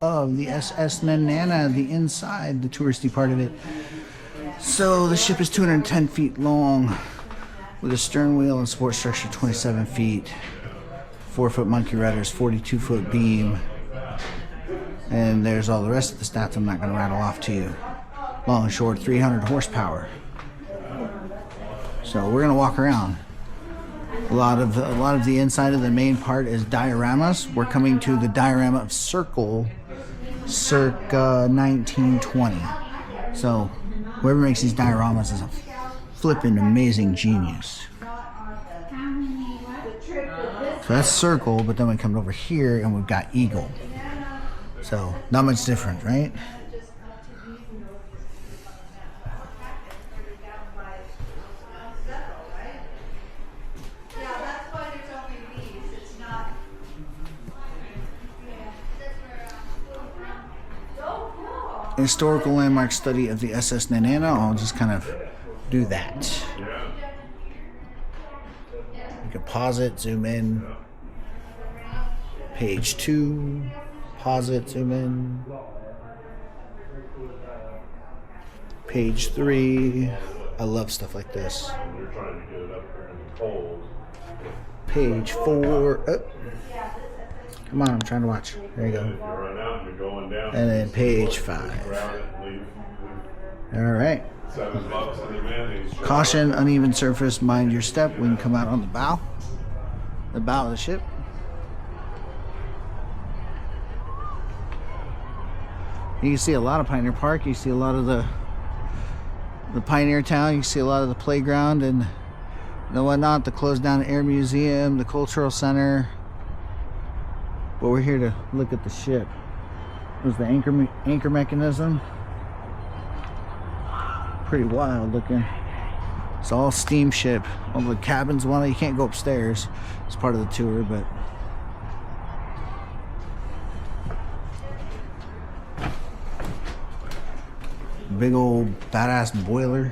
of the SS Nenana, the inside, the touristy part of it. So the ship is 210 feet long with a stern wheel and support structure 27 feet, 4-foot monkey rudders, 42-foot beam, and there's all the rest of the stats I'm not going to rattle off to you. Long and short, 300 horsepower. So we're going to walk around. A lot of the inside of the main part is dioramas. We're coming to the diorama of Circle, circa 1920. So whoever makes these dioramas is a flippin' amazing genius. So that's Circle, but then we come over here and we've got Eagle. So not much different, right? Historical landmark study of the SS Nenana. I'll just kind of do that. You can pause it, zoom in. Page 2. Pause it, zoom in. Page 3. I love stuff like this. Page 4. Oh. Come on, I'm trying to watch. There you go. And then page 5. All right. Caution, uneven surface, mind your step. We can come out on the bow of the ship. You can see a lot of Pioneer Park. You see a lot of the Pioneer Town. You see a lot of the playground and whatnot. The closed down Air Museum, the Cultural Center. But we're here to look at the ship. There's the anchor mechanism. Pretty wild looking. It's all steamship. All the cabins, you can't go upstairs. It's part of the tour, but big old badass boiler.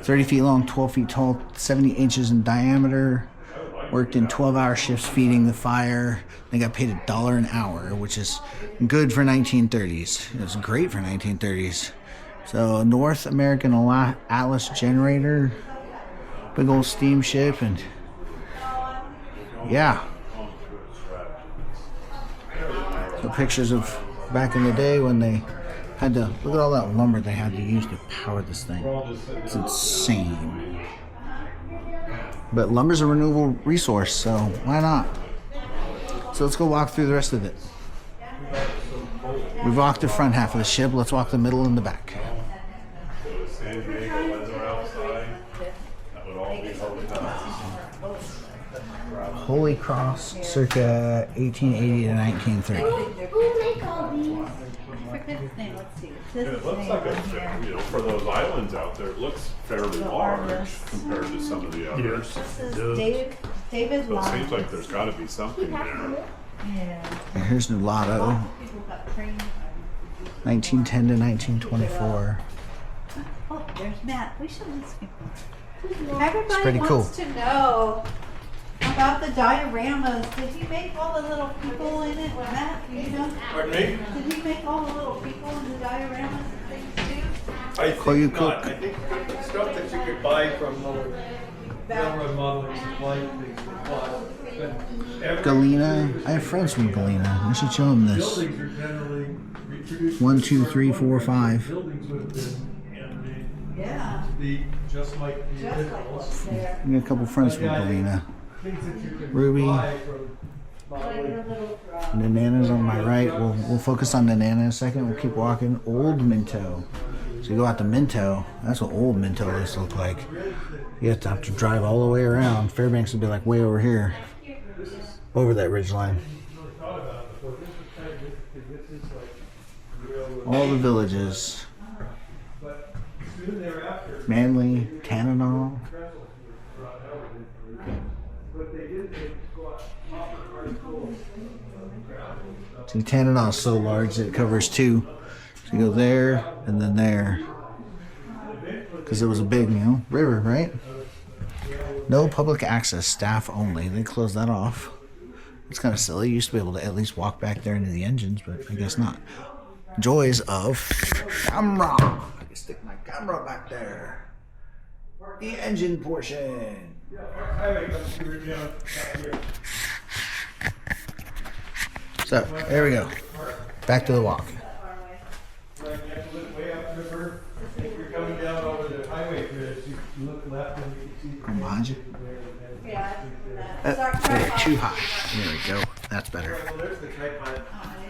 30 feet long, 12 feet tall, 70 inches in diameter. Worked in 12-hour shifts feeding the fire. They got paid $1 an hour, which is good for 1930s. It was great for 1930s. So North American Atlas generator, big old steamship, and yeah. So pictures of back in the day when they had to, look at all that lumber they had to use to power this thing. It's insane. But lumber's a renewable resource, so why not? So let's go walk through the rest of it. We've walked the front half of the ship. Let's walk the middle and the back. Holy Cross, circa 1880 to 1930. Let's see. It looks like for those islands out there, it looks fairly large compared to some of the others. This is David So it seems like there's got to be something there. Yeah. And here's Nulato, 1910 to 1924. Oh, there's Matt. We should listen. Everybody pretty cool. wants to know about the dioramas. Did he make all the little people in it? Matt, do you know? Pardon me? Did he make all the little people in the dioramas and things too? I think Cook. not. I think the stuff that you could buy from little railroad modeling supply things. Galena. I have friends from Galena. I should show them this. Buildings are generally reproduced. 1, 2, 3, 4, 5. Buildings would have been animated Yeah. to be just like the Just like what's originals. there. I got a couple friends from Galena. Things that you could Ruby. buy from Like modeling. a little Nenana's on my right. We'll focus on Nenana in a second. We'll keep walking. Old Minto. So you go out to Minto. That's what old Minto used to look like. You have to drive all the way around. Fairbanks would be like way over here, over that ridge line. All the villages. Manly, Tanana. See, Tanana is so large that it covers 2. So you go there and then there. Because it was a big, river, right? No public access, staff only. They closed that off. It's kind of silly. You used to be able to at least walk back there into the engines, but I guess not. Joys of camera. I can stick my camera back there. The engine portion. So there we go. Back to the walk. Way upriver. If you're coming down over the highway bridge, you look left and you can see. Come behind you. Yeah. You're too high. There we go. That's better. Well, there's the tripod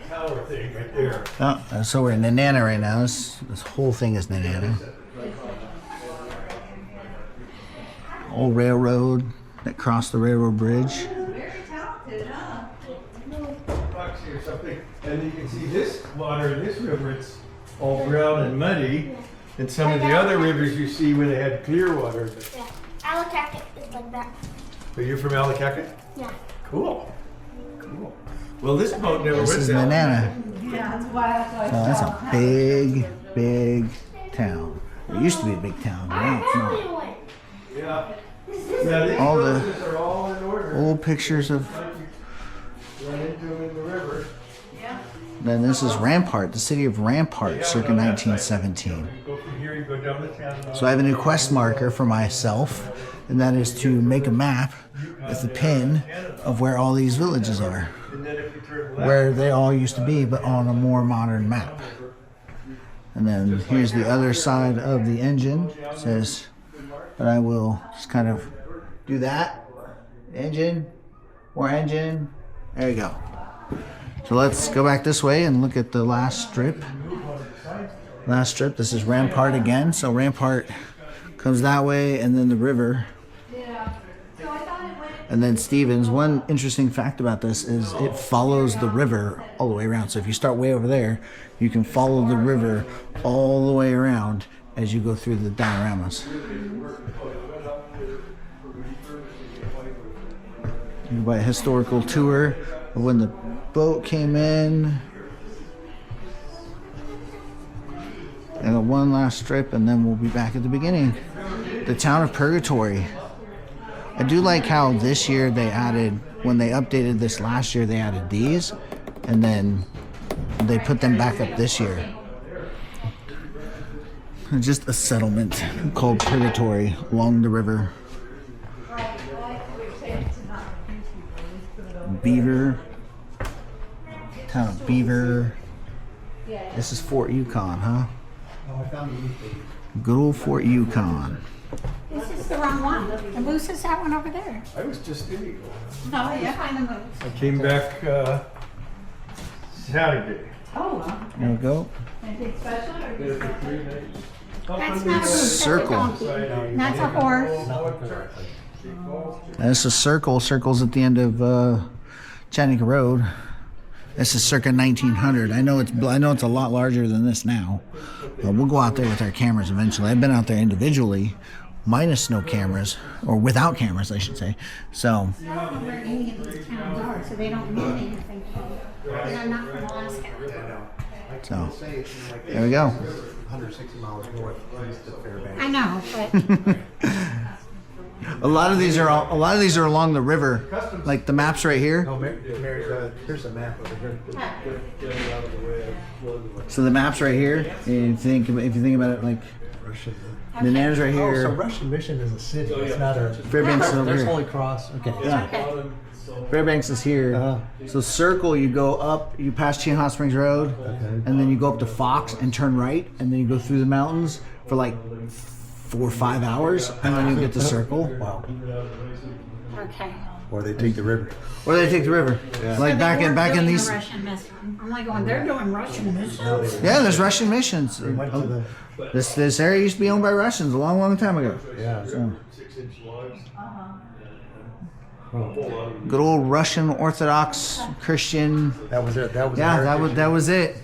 tower thing right there. Oh, so we're in Nenana right now. This whole thing is Nenana. Old railroad that crossed the railroad bridge. Very talented, huh? Rocks here or something. And you can see this water in this river, it's all brown and muddy. And some of the other rivers you see where they had clear water. Yeah. Alakaka is like that. But you're from Alakaka? Yeah. Cool. Cool. Well, this boat never This went is down. Nenana. Yeah, that's why Oh, that's a big, big town. It used to be a big town. But now it's not. Yeah. Yeah, these All the villages are all in order. Old pictures of. Run into them in the river. Then this is Rampart, the city of Rampart, circa 1917. You go from here, you go down the town. So I have a new quest marker for myself, and that is to make a map with a pin of where all these villages are, And then if you turn left, where they all used to be, but on a more modern map. And then here's the other side of the engine. It says that I will just kind of do that. Engine, more engine. There you go. So let's go back this way and look at the last strip. Last strip, this is Rampart again. So Rampart comes that way, and then the river. And then Stevens. One interesting fact about this is it follows the river all the way around. So if you start way over there, you can follow the river all the way around as you go through the dioramas. By a historical tour of when the boat came in. And one last strip, and then we'll be back at the beginning. The town of Purgatory. I do like how this year they added, when they updated this last year, they added these, and then they put them back up this year. Just a settlement called Purgatory along the river. Beaver. Town of Beaver. This is Fort Yukon, huh? Good old Fort Yukon. This is the wrong one. The moose is that one over there. I was just in Eagle. No, yeah. Find the moose. I came back Saturday. Oh, wow. There we go. Anything special or There just for 3 nights. That's not a moose. Circle. That's a donkey. That's a horse. And this is Circle. Circle's at the end of Chattanooga Road. This is circa 1900. I know it's a lot larger than this now. We'll go out there with our cameras eventually. I've been out there individually, minus no cameras, or without cameras, I should say. So I don't know where any of these towns are, so they don't mean anything to me. And I'm not from Alaska. So there we go. 160 miles north east of Fairbanks. I know, but A lot of these are along the river. Like the maps right here. No, here's a map over here. So the maps right here. If you think about it, like Russian. Nenana's right Oh, so here. Russian Mission is a city. It's not a. Fairbanks is over There's here. Holy Cross. Okay. Yeah. Fairbanks is here. Uh-huh. So Circle, you go up, you pass Chin Hot Springs Road, and then you go up to Fox and turn right, and then you go through the mountains for like 4 or 5 hours, and then you get to Circle. Wow. okay. Or they take the river. Or they take the river. Like back in these. The Russian mission. I'm like going, they're doing Russian missions. Yeah, there's Russian missions. Went to the. This area used to be owned by Russians a long, long time ago. Yeah. So, 6-inch logs. good old Russian Orthodox Christian. That was it. That was. Yeah, American. that was it.